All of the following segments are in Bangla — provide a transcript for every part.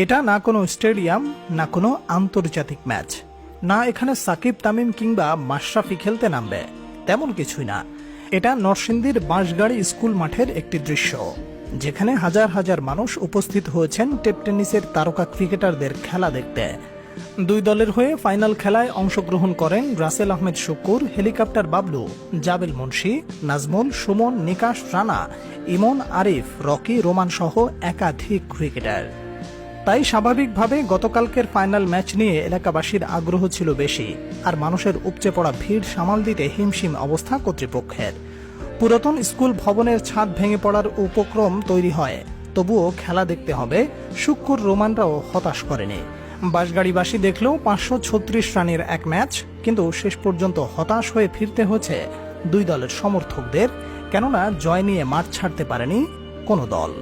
এটা না কোনো স্টেডিয়াম, না কোনো আন্তর্জাতিক ম্যাচ, না এখানে সাকিব তামিম কিংবা মাশরাফি খেলতে নামবে, তেমন কিছুই না। এটা নরসিংদীর বাঁশগাড়ি স্কুল মাঠের একটি দৃশ্য, যেখানে হাজার হাজার মানুষ উপস্থিত হয়েছেন টেপ টেনিসের তারকা ক্রিকেটারদের খেলা দেখতে। দুই দলের হয়ে ফাইনাল খেলায় অংশগ্রহণ করেন রাসেল আহমেদ শুক্কুর, হেলিকপ্টার বাবলু, জাবেল মুন্সি, নাজমুল, সুমন, নিকাশ, রানা, ইমন, আরিফ, রকি, রোমান সহ একাধিক ক্রিকেটার। তাই স্বাভাবিকভাবে গতকালকের ফাইনাল ম্যাচ নিয়ে এলাকাবাসীর আগ্রহ ছিল বেশি, আর মানুষের উপচে পড়া ভিড় সামাল দিতে হিমশিম অবস্থা কর্তৃপক্ষের। পুরাতন স্কুল ভবনের ছাদ ভেঙে পড়ার উপক্রম তৈরি হয়, তবুও খেলা দেখতে হবে। শুক্কুর, রোমানরাও হতাশ করেনি। বাঁশগাড়িবাসী দেখলেও 536 রানের এক ম্যাচ, কিন্তু শেষ পর্যন্ত হতাশ হয়ে ফিরতে হয়েছে দুই দলের সমর্থকদের, কেননা জয় নিয়ে মাঠ ছাড়তে পারেনি কোনো দল।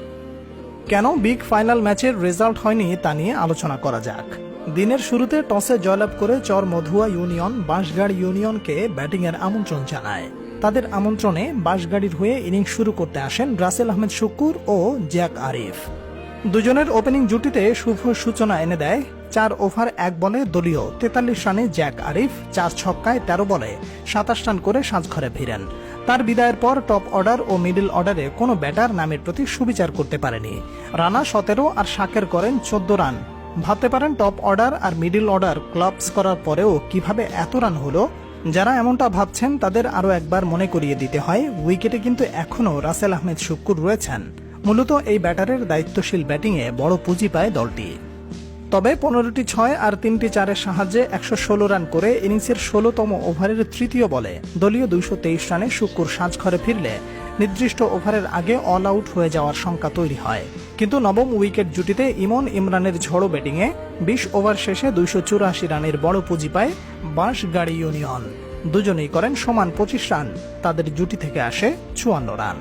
কেন বিগ ফাইনাল ম্যাচের রেজাল্ট হয়নি তা নিয়ে আলোচনা করা যাক। দিনের শুরুতে টসে জয়লাভ করে চর মধুয়া ইউনিয়ন বাঁশগাড়ি ইউনিয়নকে ব্যাটিংয়ের আমন্ত্রণ জানায়। তাদের আমন্ত্রণে বাঁশগাড়ির হয়ে ইনিংস শুরু করতে আসেন রাসেল আহমেদ শুক্কুর ও জ্যাক আরিফ। দুজনের ওপেনিং জুটিতে শুভ সূচনা এনে দেয় 4 ওভার 1 বলে দলীয় 43 রানে জ্যাক আরিফ 4 ছক্কায় 13 বলে 27 রান করে সাজঘরে ফিরেন। তার বিদায়ের পর টপ অর্ডার ও মিডল অর্ডারে কোনো ব্যাটার নামের প্রতি সুবিচার করতে পারেনি। রানা 17 আর শাকের করেন 14 রান। ভাবতে পারেন টপ অর্ডার আর মিডল অর্ডার ক্লাবস করার পরেও কিভাবে এত রান হলো। যারা এমনটা ভাবছেন তাদের আরও একবার মনে করিয়ে দিতে হয়, উইকেটে কিন্তু এখনও রাসেল আহমেদ শুক্কুর রয়েছেন। মূলত এই ব্যাটারের দায়িত্বশীল ব্যাটিংয়ে বড় পুঁজি পায় দলটি। তবে 15টি 6 আর 3টি 4-এর সাহায্যে 116 রান করে ইনিংসের 16তম ওভারের তৃতীয় বলে দলীয় 223 রানে শুক্কুর সাজঘরে ফিরলে নির্দিষ্ট ওভারের আগে অল আউট হয়ে যাওয়ার শঙ্কা তৈরি হয়। কিন্তু নবম উইকেট জুটিতে ইমন ইমরানের ঝড়ো ব্যাটিংয়ে 20 ওভার শেষে 284 রানের বড় পুঁজি পায় বাঁশগাড়ি ইউনিয়ন। দুজনেই করেন সমান 25 রান, তাদের জুটি থেকে আসে 54 রান।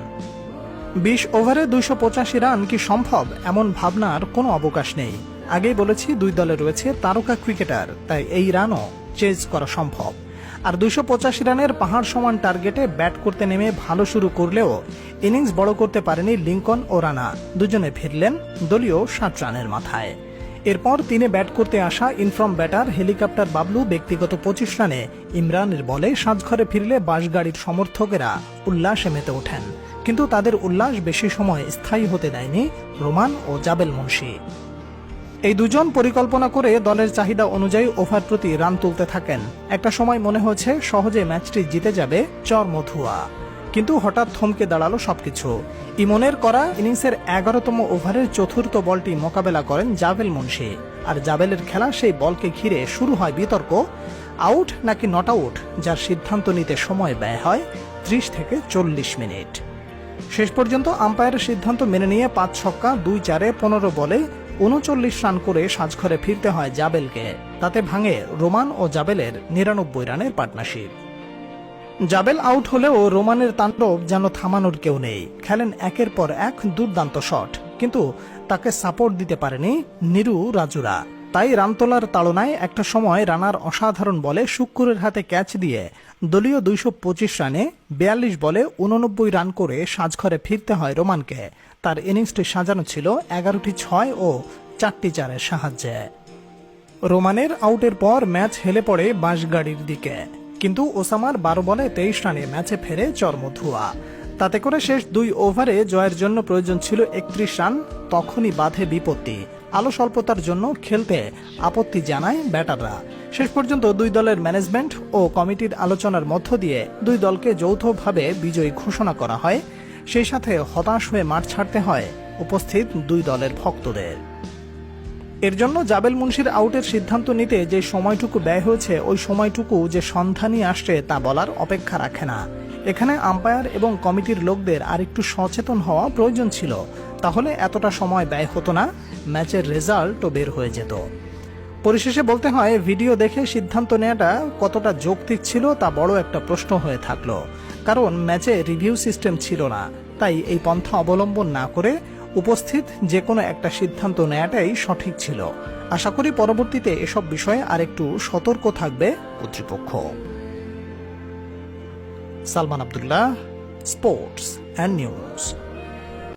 20 ওভারে 285 রান কি সম্ভব, এমন ভাবনার কোনো অবকাশ নেই। আগেই বলেছি দুই দলে রয়েছে তারকা ক্রিকেটার, তাই এই রানও চেজ করা সম্ভব। আর 285 রানের পাহাড় সমান টার্গেটে ব্যাট করতে নেমে ভালো শুরু করলেও ইনিংস বড় করতে পারেনি লিঙ্কন ও রানা। দুজনে ফিরলেন দলীয় 60 রানের মাথায়। এরপর তিনে ব্যাট করতে আসা ইনফর্ম ব্যাটার হেলিকপ্টার বাবলু ব্যক্তিগত 25 রানে ইমরানের বলে সাজঘরে ফিরলে বাঁশগাড়ির সমর্থকেরা উল্লাসে মেতে ওঠেন। কিন্তু তাদের উল্লাস বেশি সময় স্থায়ী হতে দেয়নি রোমান ও জাবেল মুন্সি। এই দুজন পরিকল্পনা করে দলের চাহিদা অনুযায়ী ওভার প্রতি রান তুলতে থাকেন। একটা সময় মনে হয়েছে সহজে ম্যাচটি জিতে যাবে চর মধুয়া, কিন্তু হঠাৎ থমকে দাঁড়ালো সবকিছু। ইমনের করা ইনিংসের 11তম ওভারের চতুর্থ বলটি মোকাবেলা করেন জাবেল মুন্সি, আর জাবেলের খেলা সেই বলকে ঘিরে শুরু হয় বিতর্ক, আউট নাকি নট আউট, যার সিদ্ধান্ত নিতে সময় ব্যয় হয় 30 থেকে 40 মিনিট। শেষ পর্যন্ত আম্পায়ারের সিদ্ধান্ত মেনে নিয়ে 5 ছক্কা 2 4-এ 15 বলে 39 রান করে সাজঘরে ফিরতে হয় জাবেলকে। তাতে ভাঙে রোমান ও জাবেলের 99 রানের পার্টনারশিপ। জাবেল আউট হলেও রোমানের তাণ্ডব যেন থামানোর কেউ নেই। খেলেন একের পর এক দুর্দান্ত শট, কিন্তু তাকে সাপোর্ট দিতে পারেনি নিরু রাজুরা। তাই রান তোলার তাড়নায় একটা সময় রানার অসাধারণ বলে শুক্কুরের হাতে ক্যাচ দিয়ে দলীয় 225 রানে 42 বলে 89 রান করে সাজঘরে ফিরতে হয় রোমানকে। তার ইনিংসটি সাজানো ছিল 11টি 6 ও 4টি 4-এর সাহায্যে। রোমানের আউটের পর ম্যাচ হেলে পড়ে বাঁশগাড়ির দিকে, কিন্তু ওসামার 12 বলে 23 রানে ম্যাচে ফেরে চর মধুয়া। তাতে করে শেষ 2 ওভারে জয়ের জন্য প্রয়োজন ছিল 31 রান। তখনই বাধে বিপত্তি। আলো স্বল্পতার জন্য খেলতে আপত্তি জানায় ব্যাটাররা। শেষ পর্যন্ত দুই দলের ম্যানেজমেন্ট ও কমিটির আলোচনার মধ্য দিয়ে দুই দলকে যৌথভাবে বিজয়ী ঘোষণা করা হয়। সেই সাথে হতাশ হয়ে মাঠ ছাড়তে হয় উপস্থিত দুই দলের ভক্তদের। এর জন্য জাবেল মুন্সির আউটের সিদ্ধান্ত নিতে যে সময়টুকু ব্যয় হয়েছে, ওই সময়টুকু যে সন্ধানই আসছে তা বলার অপেক্ষা রাখে না। এখানে আম্পায়ার এবং কমিটির লোকদের আরেকটু সচেতন হওয়া প্রয়োজন ছিল, তাহলে এতটা সময় ব্যয় হতো না, ম্যাচের রেজাল্টও বের হয়ে যেত। পরিশেষে বলতে হয়, ভিডিও দেখে সিদ্ধান্ত নেওয়াটা কতটা যৌক্তিক ছিল তা বড় একটা প্রশ্ন হয়ে থাকলো। কারণ ম্যাচে রিভিউ সিস্টেম ছিল না, তাই এই পন্থা অবলম্বন না করে উপস্থিত যে কোনো একটা সিদ্ধান্ত নেওয়াটাই সঠিক ছিল। আশা করি পরবর্তীতে এসব বিষয়ে আরেকটু সতর্ক থাকবে কর্তৃপক্ষ। Salman Abdullah, sports and news.